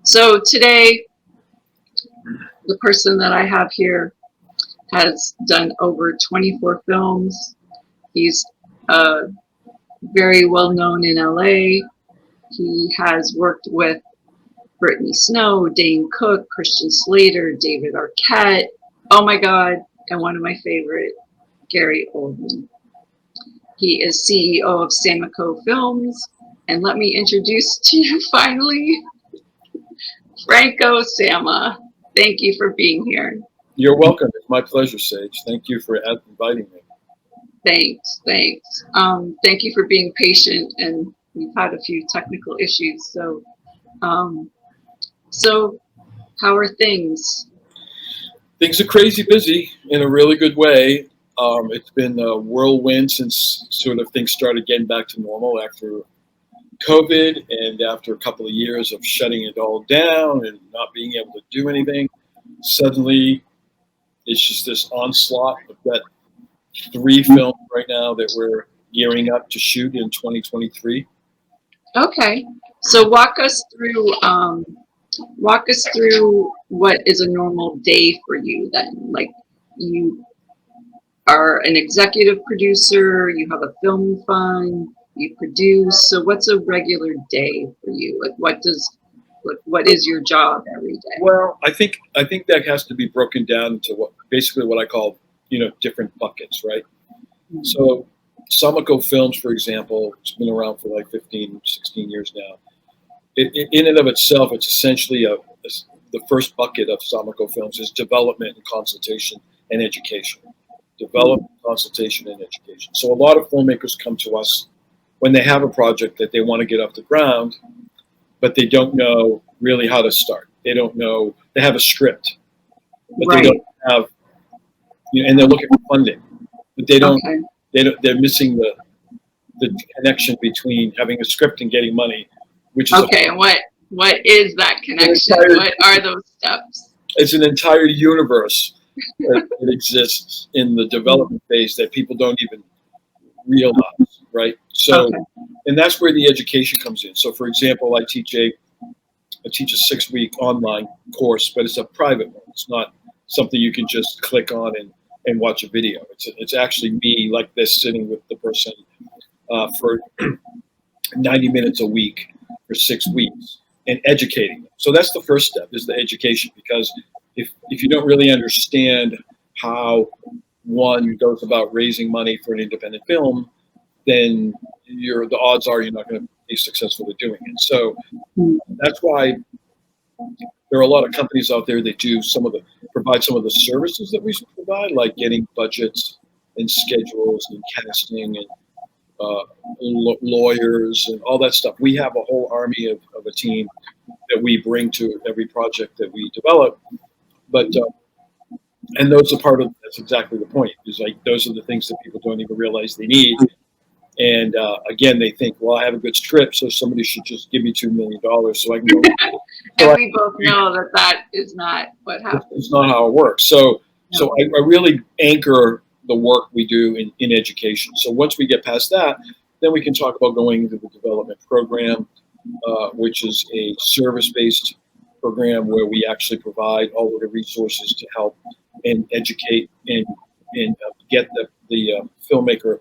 So today, the person that I have here has done over 24 films. He's very well known in LA. He has worked with Brittany Snow, Dane Cook, Christian Slater, David Arquette, oh my God, and one of my favorite, Gary Oldman. He is CEO of Samico Films, and let me introduce to you finally, Franco Sama. Thank you for being here. You're welcome. It's my pleasure, Sage. Thank you for inviting me. Thanks. Thank you for being patient, and we've had a few technical issues. So how are things? Things are crazy busy in a really good way. It's been a whirlwind since sort of things started getting back to normal after COVID and after a couple of years of shutting it all down and not being able to do anything. Suddenly, it's just this onslaught. We've got 3 films right now that we're gearing up to shoot in 2023. Okay, so walk us through what is a normal day for you then. Like, you are an executive producer, you have a film fund, you produce. So what's a regular day for you? Like, what is your job every day? Well, I think that has to be broken down into basically what I call, different buckets, right? Mm-hmm. So Samico Films, for example, it's been around for like 15, 16 years now. In and of itself, it's essentially the first bucket of Samico Films is development and consultation and education. Development, consultation, and education. So a lot of filmmakers come to us when they have a project that they want to get off the ground, but they don't know really how to start. They don't know. They have a script, but right. They don't have, and they're looking for funding, but they don't. Okay. They're missing the connection between having a script and getting money, which is okay. What is that connection? What are those steps? It's an entire universe that exists in the development phase that people don't even realize, right? So, okay. And that's where the education comes in. So, for example, I teach a 6-week online course, but it's a private one. It's not something you can just click on and watch a video. It's actually me like this sitting with the person for 90 minutes a week for 6 weeks and educating them. So that's the first step, is the education, because if you don't really understand how one goes about raising money for an independent film, then the odds are you're not going to be successful at doing it. So that's why there are a lot of companies out there that provide some of the services that we provide, like getting budgets and schedules and casting and lawyers and all that stuff. We have a whole army of a team that we bring to every project that we develop. But and that's exactly the point. Is like those are the things that people don't even realize they need. And again, they think, well, I have a good script, so somebody should just give me $2 million so I can go. And we both know that is not what happens. It's not how it works. So I really anchor the work we do in education. So once we get past that, then we can talk about going into the development program, which is a service-based program where we actually provide all of the resources to help and educate and get the filmmaker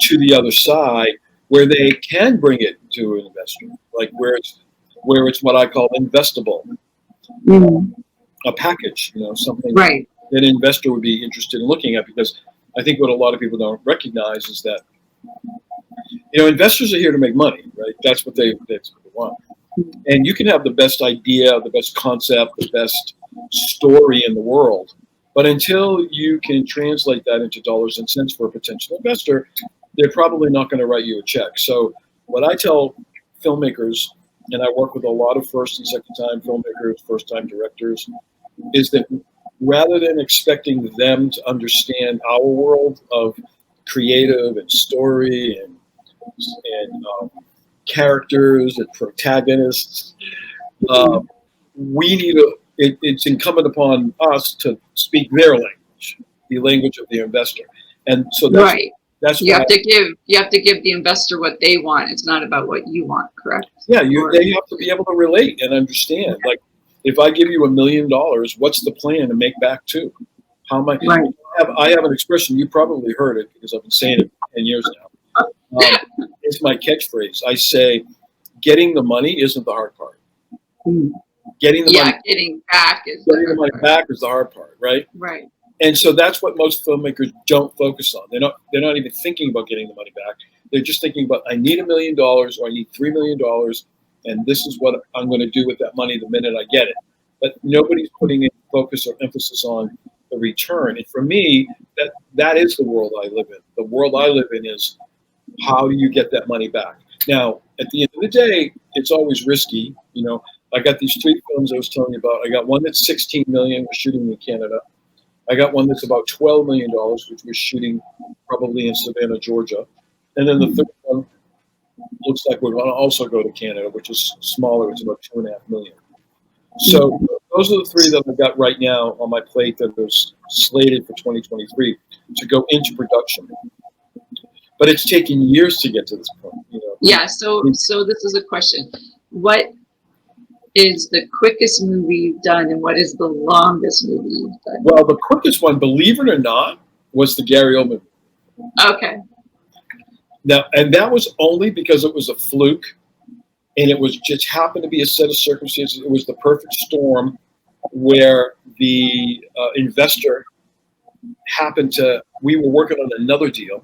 to the other side, where they can bring it to an investor, like where it's what I call investable, a package, something right. that an investor would be interested in looking at. Because I think what a lot of people don't recognize is that investors are here to make money, right? That's what they want. And you can have the best idea, the best concept, the best story in the world, but until you can translate that into dollars and cents for a potential investor, they're probably not going to write you a check. So what I tell filmmakers, and I work with a lot of first and second time filmmakers, first time directors, is that rather than expecting them to understand our world of creative and story and characters and protagonists, it's incumbent upon us to speak their language, the language of the investor. And so that's you have to give the investor what they want. It's not about what you want, correct? Yeah, they have to be able to relate and understand. Like if I give you $1 million, what's the plan to make back two? How am I? Right. I have an expression, you probably heard it because I've been saying it for 10 years now. It's my catchphrase. I say, getting the money isn't the hard part. Getting the money, getting back is getting the money back is the hard part, right? Right. And so that's what most filmmakers don't focus on. They're not even thinking about getting the money back. They're just thinking about, I need $1 million or I need $3 million, and this is what I'm going to do with that money the minute I get it. But nobody's putting in focus or emphasis on the return. And for me, that is the world I live in. The world I live in is, how do you get that money back? Now, at the end of the day, it's always risky. You know, I got these 3 films I was telling you about. I got one that's $16 million, we're shooting in Canada. I got one that's about $12 million, which we're shooting probably in Savannah, Georgia. And then the third one looks like we're going to also go to Canada, which is smaller. It's about $2.5 million. So those are the 3 that I've got right now on my plate that was slated for 2023 to go into production. But it's taken years to get to this point. You know? Yeah. So this is a question. What is the quickest movie you've done, and what is the longest movie you've done? Well, the quickest one, believe it or not, was the Gary Oldman. Okay. Now, and that was only because it was a fluke, and it was just happened to be a set of circumstances. It was the perfect storm where the investor happened to. We were working on another deal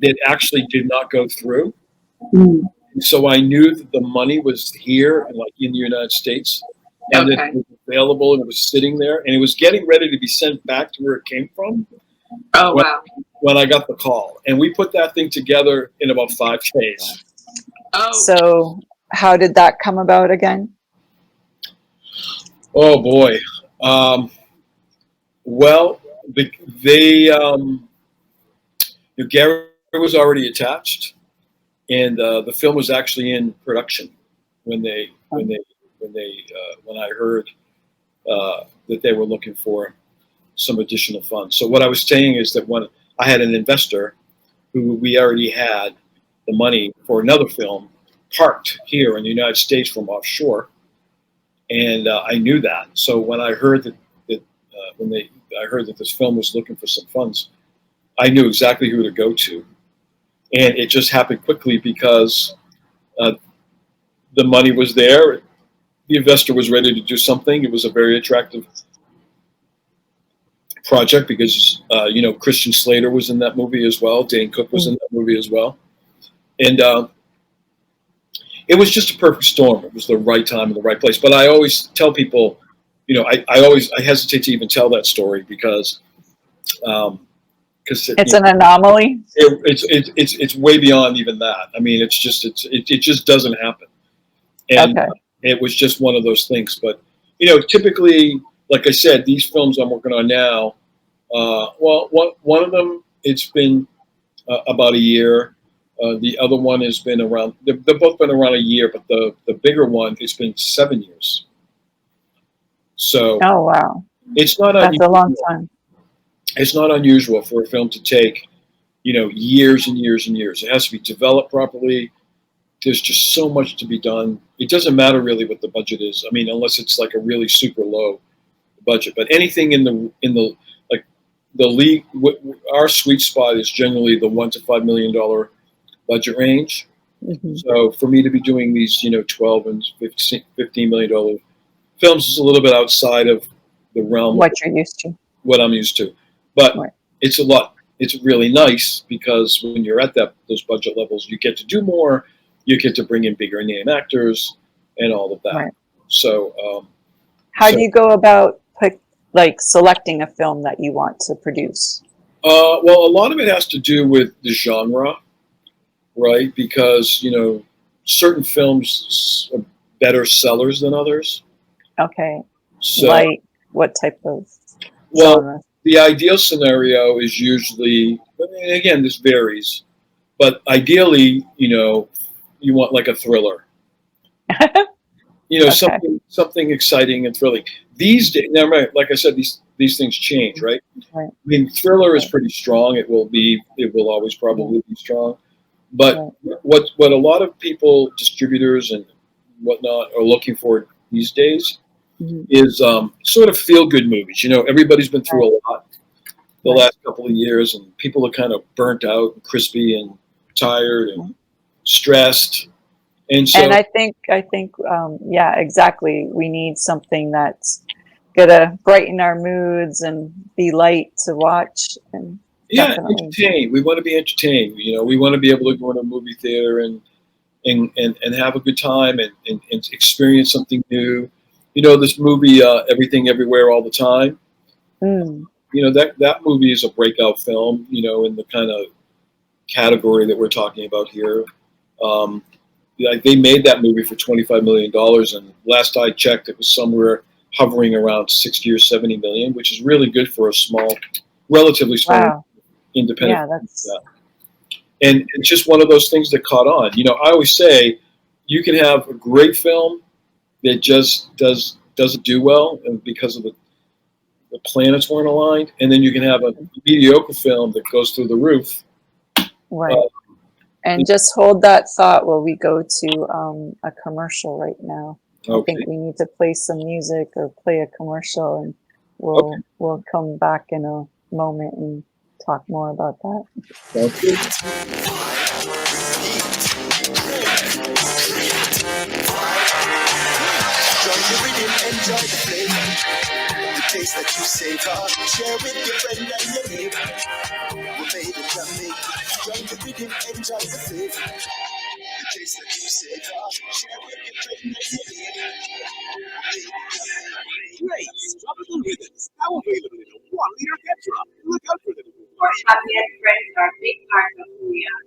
that actually did not go through. So I knew that the money was here, like in the United States, and that it was available, and it was sitting there, and it was getting ready to be sent back to where it came from. Oh, wow. When I got the call, and we put that thing together in about 5 days. Oh. So how did that come about again? Oh boy. Well, Gary was already attached, and the film was actually in production when I heard that they were looking for some additional funds. So what I was saying is that when I had an investor who we already had the money for another film parked here in the United States from offshore, and I knew that. So when I heard that I heard that this film was looking for some funds, I knew exactly who to go to, and it just happened quickly because the money was there. The investor was ready to do something. It was a very attractive project because Christian Slater was in that movie as well. Dane Cook was in that movie as well, and it was just a perfect storm. It was the right time and the right place. But I always tell people, I hesitate to even tell that story because it's an anomaly. It's way beyond even that. I mean, it just doesn't happen, and it was just one of those things. But typically, like I said, these films I'm working on now, one of them, it's been about a year. The other one has been around, they've both been around a year, but the bigger one, it's been 7 years. So oh, wow. It's not That's a long time. It's not unusual for a film to take, years and years and years. It has to be developed properly. There's just so much to be done. It doesn't matter really what the budget is. I mean, unless it's like a really super low budget. But anything in the league, our sweet spot is generally the $1 to $5 million budget range. So for me to be doing these, $12 and $15 million films is a little bit outside of the realm what you're used to, what I'm used to. But it's a lot. It's really nice because when you're at those budget levels, you get to do more. You get to bring in bigger name actors and all of that. Right. So how do you go about selecting a film that you want to produce? Well, a lot of it has to do with the genre, right? Because, certain films are better sellers than others. Okay. So, like what type of genre? The ideal scenario is usually, again, this varies, but ideally, you want like a thriller. Something exciting and thrilling. These days, now, like I said, these things change, right? I mean, thriller is pretty strong. It will always probably be strong. But what a lot of people, distributors and whatnot, are looking for these days is sort of feel-good movies. You know, everybody's been through a lot the last couple of years, and people are kind of burnt out, and crispy, and tired, and stressed. And so, And I think, yeah, exactly. We need something that's gonna brighten our moods and be light to watch. And yeah, definitely. entertain. We want to be entertained. You know, we want to be able to go to a movie theater and have a good time and experience something new. You know, this movie, Everything Everywhere All the Time. You know, that movie is a breakout film, you know, in the kind of category that we're talking about here. Like they made that movie for $25 million, and last I checked, it was somewhere hovering around 60 or 70 million, which is really good for a small, relatively small independent. Yeah, that's. And it's just one of those things that caught on. You know, I always say you can have a great film that just doesn't do well, and because of the planets weren't aligned, and then you can have a mediocre film that goes through the roof. Right. And just hold that thought while we go to a commercial right now. Okay. I think we need to play some music or play a commercial, and we'll come back in a moment and talk more about that. Sounds good. Enjoy the flavor, the taste that you savor. Share with your friend and your neighbor. We're made in Jamaica. Join the rhythm, enjoy the flavor, the taste that you savor. Share with your friend and your neighbor. Great tropical rhythms now available in a 1-liter Tetra. Look out for them. Our family and friends are a big part of who we are.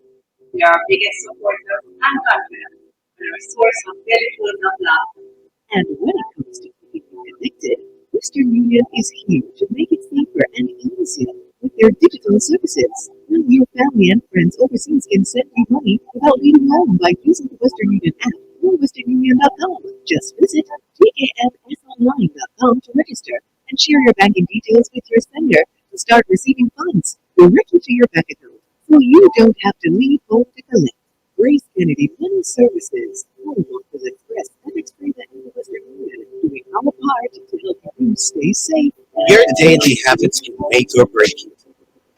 We are our biggest supporters and confidence, and a source of very full of love. And when it comes to keeping connected, Western Union is here to make it safer and easier with their digital services. Now your family and friends overseas can send you money without leaving home by using the Western Union app or westernunion.com. Just visit gkfsonline.com to register and share your banking details with your sender to start receiving funds directly to your bank account, so you don't have to leave home to collect. Grace Kennedy Money Services, home of the Express and Express and the Western Union, doing our part to help you stay safe. Your daily habits can make or break you.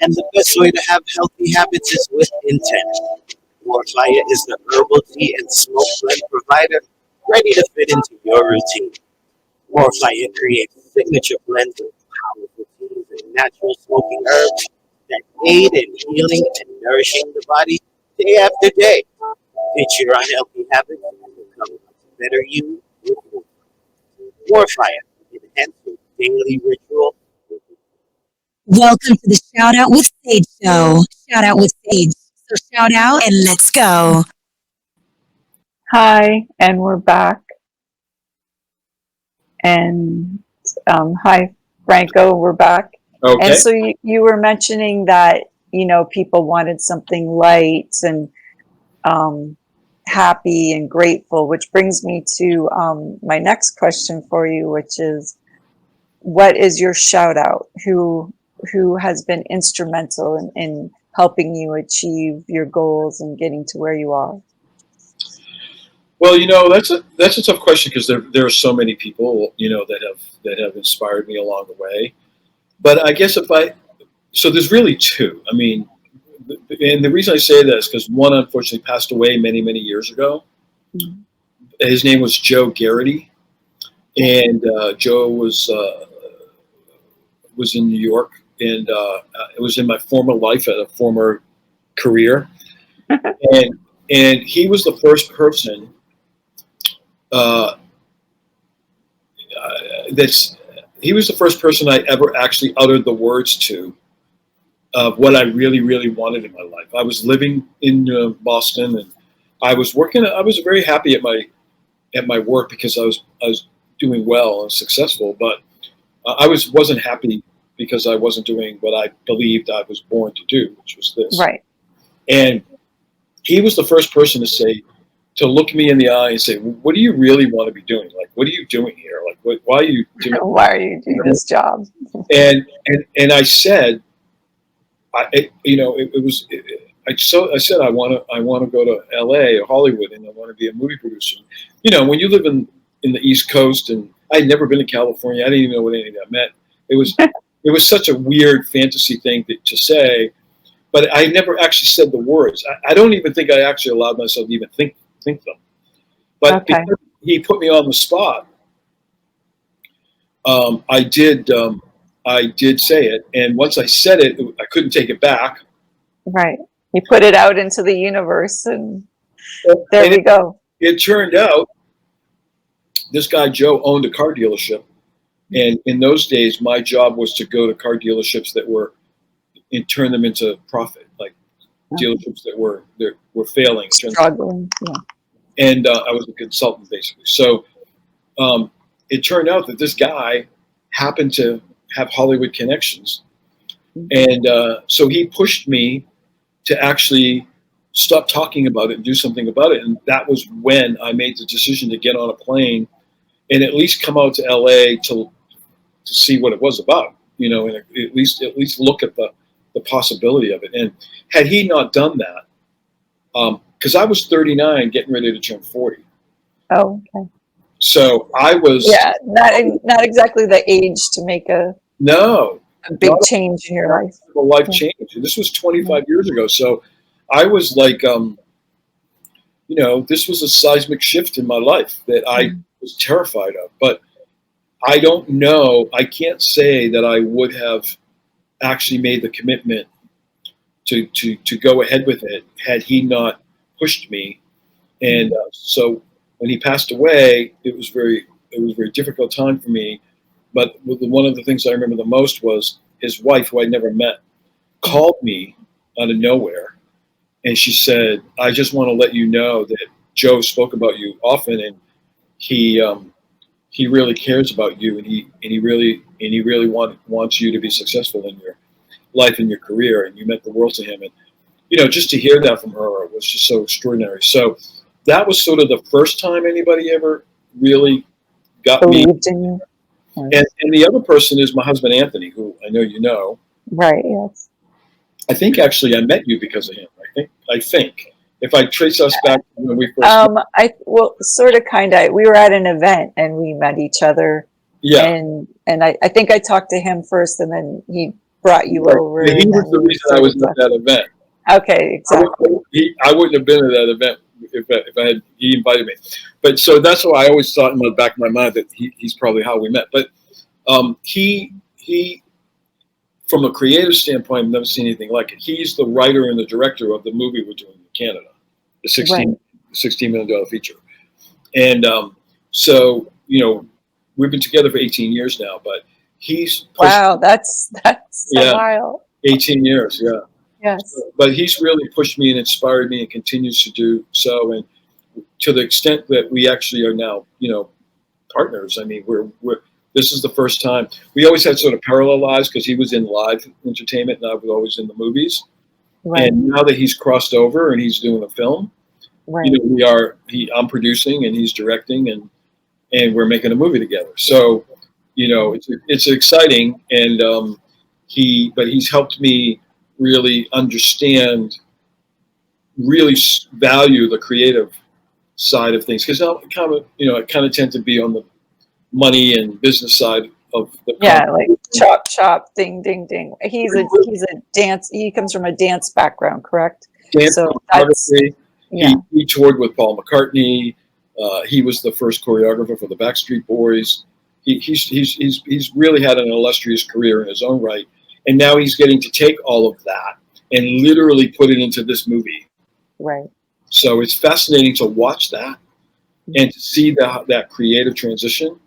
And the best way to have healthy habits is with intent. Warfire is the herbal tea and smoke blend provider ready to fit into your routine. Warfire creates signature blends of powerful teas and natural smoking herbs that aid in healing and nourishing the body day after day. Ditch your unhealthy habits and become a better you with Warfire. Enhance your daily ritual. Welcome to the Shout Out with Sage show. Shout Out with Sage. So shout out and let's go. Hi, and we're back. And hi, Franco, we're back. Okay. And so you were mentioning that, you know, people wanted something light and happy and grateful, which brings me to my next question for you, which is, what is your shout out? Who has been instrumental in helping you achieve your goals and getting to where you are? Well, you know, that's a tough question, because there are so many people, you know, that have inspired me along the way. But I guess so there's really two. I mean, and the reason I say that is because one unfortunately passed away many, many years ago. Mm-hmm. His name was Joe Garrity, and Joe was in New York, and it was in my former life, at a former career, and he was the first person he was the first person I ever actually uttered the words to of what I really, really wanted in my life. I was living in Boston, and I was working. I was very happy at my work because I was doing well and successful, but I wasn't happy because I wasn't doing what I believed I was born to do, which was this. Right. And he was the first person to look me in the eye and say, "What do you really want to be doing? Like, what are you doing here? Like, why are you doing? Why are you doing this job?" And I said, I said I want to go to LA or Hollywood, and I want to be a movie producer. You know, when you live in the East Coast, and I'd never been to California. I didn't even know what any of that meant. It was such a weird fantasy thing to say, but I never actually said the words. I don't even think I actually allowed myself to even think them. But Okay. because he put me on the spot, I did say it, and once I said it, I couldn't take it back. Right. You put it out into the universe, and there And we go. It turned out this guy Joe owned a car dealership, and in those days, my job was to go to car dealerships that were and turn them into profit, like dealerships that were failing, Struggling. Yeah. and I was a consultant basically. So it turned out that this guy happened to have Hollywood connections, and so he pushed me to actually stop talking about it and do something about it. And that was when I made the decision to get on a plane and at least come out to LA to see what it was about, you know, and at least look at the possibility of it. And had he not done that, because I was 39 getting ready to turn 40. Oh, okay. So I was not exactly the age to make a big change in your life. A life change. This was 25 years ago. So I was like, you know, this was a seismic shift in my life that I was terrified of. But I don't know. I can't say that I would have actually made the commitment to go ahead with it had he not pushed me. And so when he passed away, it was a very difficult time for me. But one of the things I remember the most was his wife, who I'd never met, called me out of nowhere, and she said, "I just want to let you know that Joe spoke about you often, and he really cares about you, and he really wants you to be successful in your life and your career, and you meant the world to him." And you know, just to hear that from her was just so extraordinary. So that was sort of the first time anybody ever really got me. Believed in you. And the other person is my husband, Anthony, who I know you know. Right, yes. I think actually I met you because of him. I think if I trace us back to when we first sort of, kind of. We were at an event and we met each other. Yeah. And I think I talked to him first, and then he brought you over. Yeah, he was the reason I was at that event. Okay, exactly. I wouldn't have been at that event if he invited me. But so that's why I always thought in the back of my mind that he's probably how we met. But he from a creative standpoint, I've never seen anything like it. He's the writer and the director of the movie we're doing in Canada, the $16 million feature. And so, you know, we've been together for 18 years now, but he's wow, that's a while. 18 years, yeah. Yes. But he's really pushed me and inspired me and continues to do so. And to the extent that we actually are now, you know, partners. I mean, this is the first time. We always had sort of parallel lives because he was in live entertainment and I was always in the movies. Right. And now that he's crossed over and he's doing a film, right. You know, I'm producing and he's directing and we're making a movie together. So, you know, it's exciting. And he's helped me really understand, really value the creative side of things, because I kind of tend to be on the money and business side of the like chop, ding, ding, ding. He's a dance. He comes from a dance background, correct? Dance, so he toured with Paul McCartney. He was the first choreographer for the Backstreet Boys. He's really had an illustrious career in his own right. And now he's getting to take all of that and literally put it into this movie. Right. So it's fascinating to watch that and to see that creative transition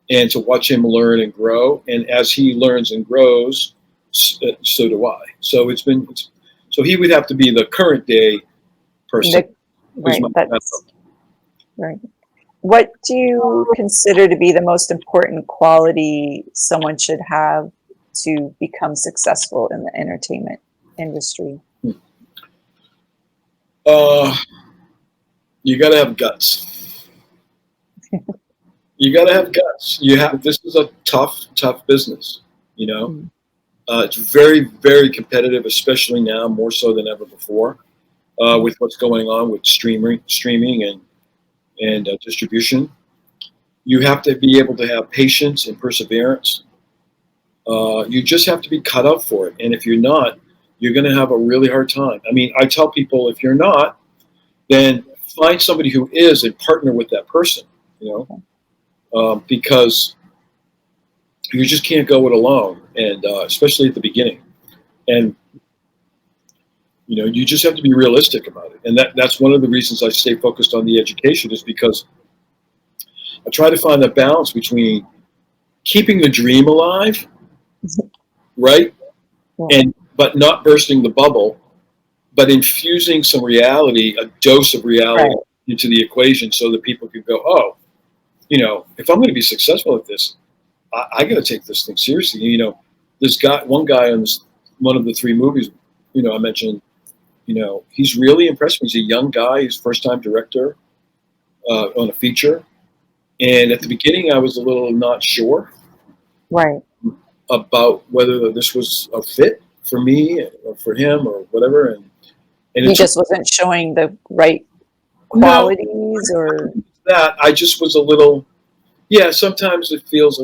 and to watch him learn and grow. And as he learns and grows, so do I. So so he would have to be the current day person. Right. Right. What do you consider to be the most important quality someone should have to become successful in the entertainment industry? You got to have guts. You got to have guts. This is a tough business, you know. It's very, very competitive, especially now, more so than ever before, with what's going on with streaming and distribution. You have to be able to have patience and perseverance. You just have to be cut out for it. And if you're not, you're going to have a really hard time. I mean, I tell people, if you're not, then find somebody who is and partner with that person, because you just can't go it alone, and especially at the beginning. And you just have to be realistic about it. And that's one of the reasons I stay focused on the education, is because I try to find that balance between keeping the dream alive, right? But not bursting the bubble, but infusing some reality, a dose of reality into the equation, so that people can go, oh, if I'm going to be successful at this, I got to take this thing seriously. This guy, one guy on one of the 3 movies, I mentioned, he's really impressed me. He's a young guy. He's first-time director on a feature. And at the beginning, I was a little not sure about whether this was a fit for me or for him or whatever. And he just wasn't showing the right qualities, or that. I just was a little, sometimes it feels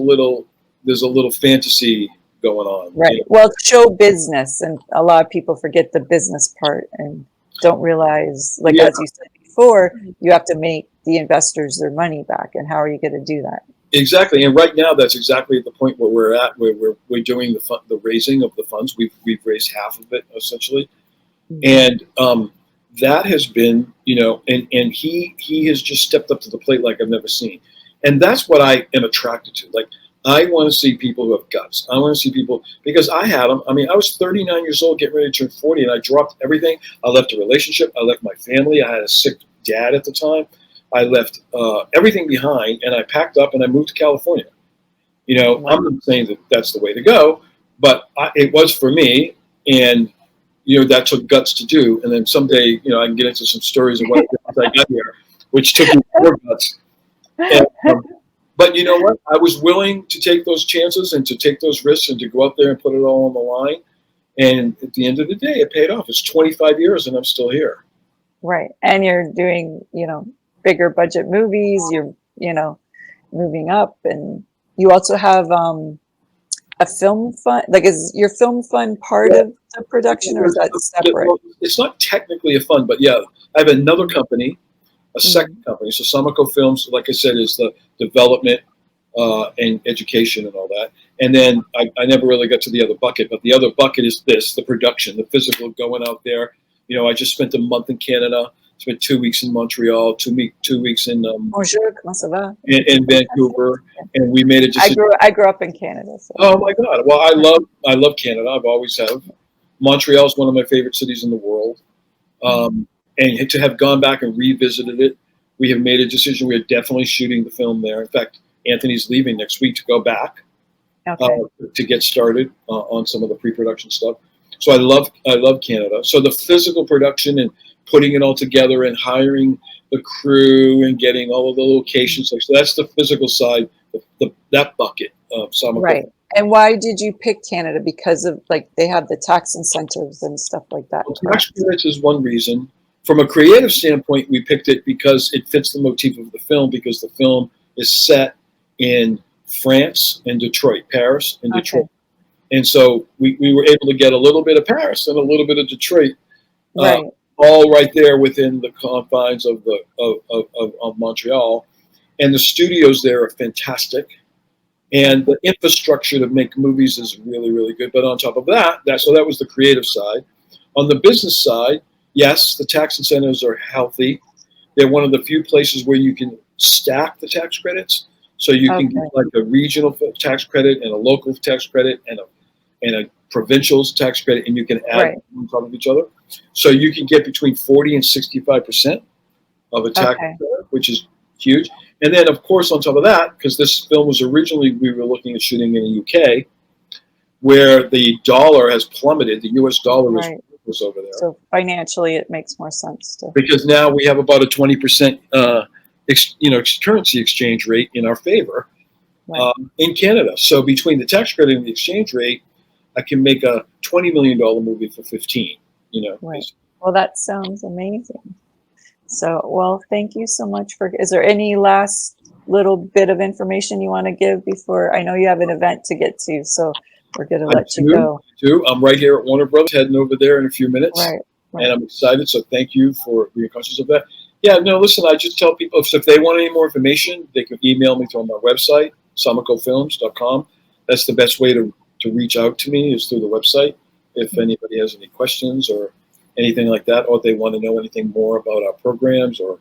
there's a little fantasy going on. Right. Well, it's show business, and a lot of people forget the business part and don't realize, like as you said before, you have to make the investors their money back. And how are you going to do that? Exactly. And right now, that's exactly at the point where we're at, where we're doing the raising of the funds. We've raised half of it, essentially. And that has been, and he has just stepped up to the plate like I've never seen. And that's what I am attracted to. Like, I want to see people who have guts. I want to see people, because I had them. I mean, I was 39 years old, getting ready to turn 40, and I dropped everything. I left a relationship. I left my family. I had a sick dad at the time. I left everything behind, and I packed up and I moved to California. I'm not saying that that's the way to go, but it was for me, and that took guts to do. And then someday, I can get into some stories of what I got here, which took me more guts. And, but you know what? I was willing to take those chances and to take those risks and to go out there and put it all on the line. And at the end of the day, it paid off. It's 25 years, and I'm still here. Right, and you're doing, bigger budget movies. You're, moving up, and you also have a film fund. Like, is your film fund part of the production, or is that separate? Well, it's not technically a fund, but I have another company, a second company. So Samaco Films, like I said, is the development and education and all that. And then I never really got to the other bucket, but the other bucket is the production, the physical, going out there. I just spent a month in Canada, spent 2 weeks in Montreal, 2 weeks in Bonjour, comment ça va? In Vancouver, and we made a decision. I grew up in Canada. So. Oh my God! Well, I love Canada. I've always have. Montreal is one of my favorite cities in the world, and to have gone back and revisited it, we have made a decision. We are definitely shooting the film there. In fact, Anthony's leaving next week to go back to get started on some of the pre-production stuff. So I love Canada. So the physical production and putting it all together and hiring the crew and getting all of the locations. So that's the physical side, that bucket of Samaco. Right. And why did you pick Canada? Because of, like, they have the tax incentives and stuff like that. Well, tax credits is one reason. From a creative standpoint, we picked it because it fits the motif of the film, because the film is set in France and Detroit, Paris and Detroit. And so we were able to get a little bit of Paris and a little bit of Detroit, all right there within the confines of Montreal. And the studios there are fantastic. And the infrastructure to make movies is really, really good. But on top of that, so that was the creative side. On the business side, yes, the tax incentives are healthy. They're one of the few places where you can stack the tax credits. So you can get like a regional tax credit and a local tax credit and a provincial tax credit, and you can add on top of each other. So you can get between 40 and 65% of a tax credit, which is huge. And then, of course, on top of that, because this film was originally, we were looking at shooting in the UK, where the dollar has plummeted. The US dollar was over there. So financially, it makes more sense to. Because now we have about a 20% currency exchange rate in our favor in Canada. So between the tax credit and the exchange rate, I can make a $20 million movie for 15. Right. Well, that sounds amazing. So, well, thank you so much for. Is there any last little bit of information you want to give before? I know you have an event to get to, so we're going to let you go. I'm right here at Warner Brothers, heading over there in a few minutes. Right. And I'm excited, so thank you for being conscious of that. Yeah, no, listen, I just tell people if they want any more information, they can email me through my website, samicofilms.com. That's the best way to reach out to me is through the website. If anybody has any questions or anything like that, or they want to know anything more about our programs or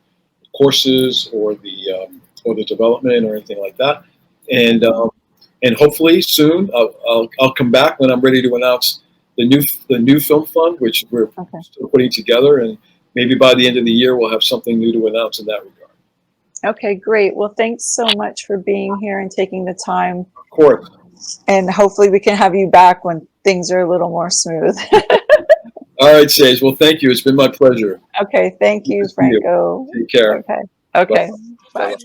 courses or the development or anything like that. And hopefully soon I'll come back when I'm ready to announce the new film fund, which we're still putting together, and maybe by the end of the year we'll have something new to announce in that regard. Okay, great. Well, thanks so much for being here and taking the time. Of course. And hopefully we can have you back when things are a little more smooth. All right, Sage. Well, thank you. It's been my pleasure. Okay, thank you, Franco. Take care. Okay. Okay. Bye. Bye.